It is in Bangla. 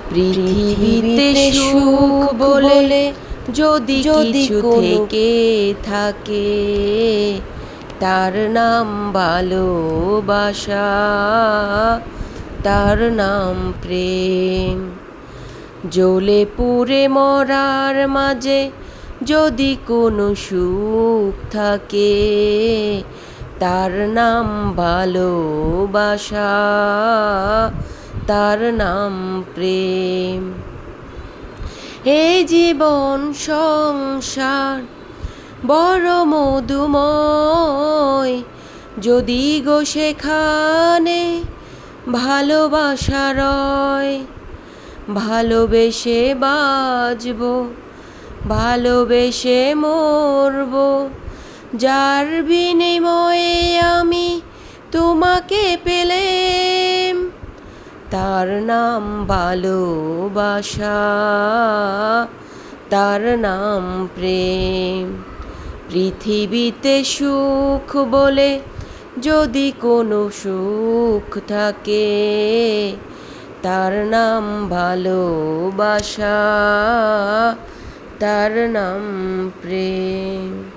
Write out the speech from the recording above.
পৃথিবীতে সুখ বলে যদি কিছু থেকে থাকে, তার নাম ভালোবাসা, তার নাম প্রেম। জ্বলে পুড়ে মরার মাঝে যদি কোনো সুখ থাকে, তার নাম ভালোবাসা, তার নাম প্রেম। এই জীবন সংসার বড় মধুময়, যদি গো সেখানে ভালোবাসা রয়। ভালোবেসে বাঁচব, ভালোবেসে মরব, যার বিনিময়ে আমি তোমাকে পেলাম, তার নাম ভালোবাসা, তার নাম প্রেম। পৃথিবীতে সুখ বলে যদি কোনো সুখ থাকে, তার নাম ভালোবাসা, তার নাম প্রেম।